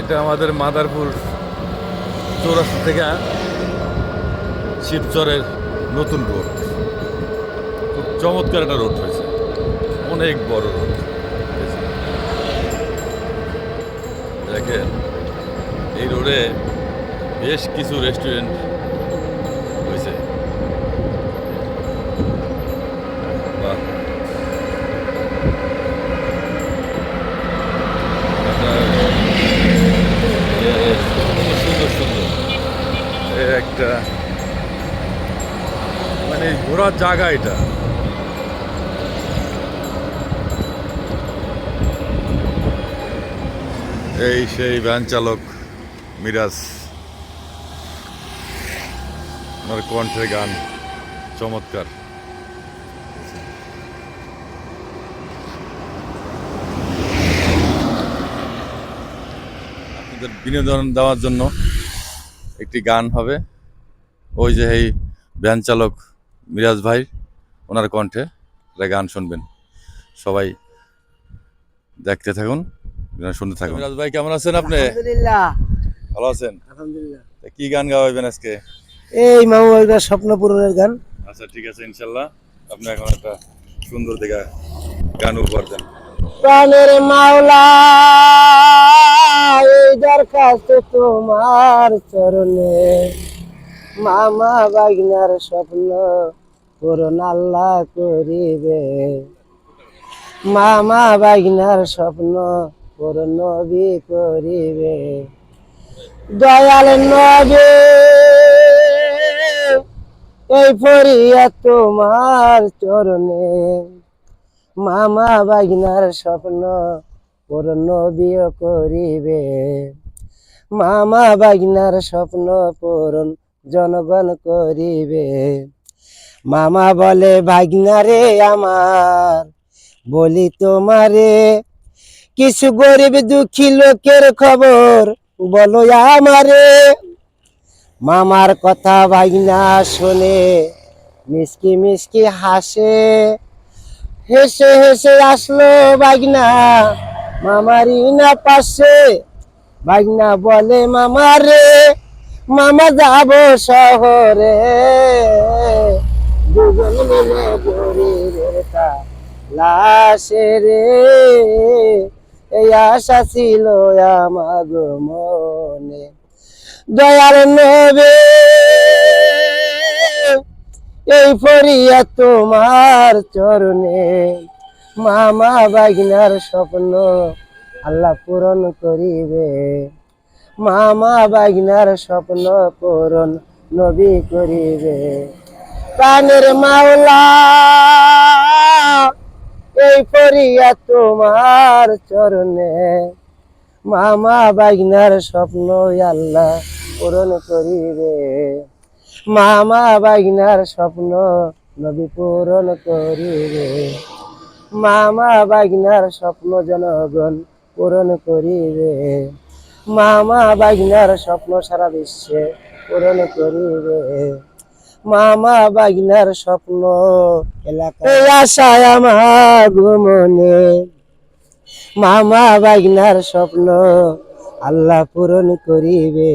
এটা আমাদের মাদারপুর চৌরাস্তা থেকে শিবচরের নতুন রোড। খুব চমৎকার একটা রোড হয়েছে, অনেক বড় রোড। দেখেন এই রোডে বেশ কিছু রেস্টুরেন্ট হয়েছে। বাহ, সুন্দর সুন্দর একটা মানে ঘোরার জায়গা এটা। এই সেই ভ্যান চালক মিরাজ, ওনার কণ্ঠের গান চমৎকার। আপনাদের বিনোদন দেওয়ার জন্য একটি গান হবে, ওই যে এই ভ্যান চালক মিরাজ ভাই, ওনার কণ্ঠে গান শুনবেন। সবাই দেখতে থাকুন, শুনতে থাকুন। মিরাজ ভাই কেমন আছেন আপনি? আলহামদুলিল্লাহ। ভালো আছেন? আলহামদুলিল্লাহ। কি গান গাওয়াবেন আজকে? এই মামু একটা স্বপ্ন পূরণের গান। আচ্ছা ঠিক আছে, ইনশাল্লাহ আপনি এখন একটা সুন্দর দেখা গান উপহার দেন। প্রাণের মাওলা, এই দরখাস্ত তোমার চরণে, মামা বাগনার স্বপ্ন পূরণ আল্লাহ করিবে। মামা বাগনার স্বপ্ন পূরণ নবী করিবে। দয়াল নবী, এই ফরিয়াদ তোমার চরণে, মামা বাগনার স্বপ্ন পূরণ নবী করিবে। মামা বাগনার স্বপ্ন পূরণ জনগণ করিবে। মামা বলে বাগনারে আমার, বলি তোমারে কিছু গরিব দুঃখী লোকের খবর বলো আমারে। মামার কথা বাগনা শোনে মিষ্টি মিষ্টি হাসে, হেসে হেসে আসলো বাগনা মামারি না পাশে। বাগনা বলে মামারে, মামা যাব শহরে, দুজন মিলে গরিবের লাশে রে। এই আশা ছিল আমার মনে। দয়াল নবী, এই ফরিয়াদ তোমার চরণে, মামা বাগনার স্বপ্ন আল্লাহ পূরণ করিবে। মামা বাগনার স্বপ্ন পূরণ নবী করিবে। প্রাণের মাওলা, এই ফরিয়াদ তোমার চরণে, মামা বাগনার স্বপ্ন আল্লাহ পূরণ করিবে। মামা বাগনার স্বপ্ন নবী পূরণ করিবে। মামা বাগনার স্বপ্ন জনগণ পূরণ করিবে। মামা বাগনার স্বপ্ন সারা বিশ্বে পূরণ করিবে। মামা বাগনার স্বপ্ন এলাকায় আশায় আমার মনে, মামা বাগনার স্বপ্ন আল্লাহ পূরণ করিবে।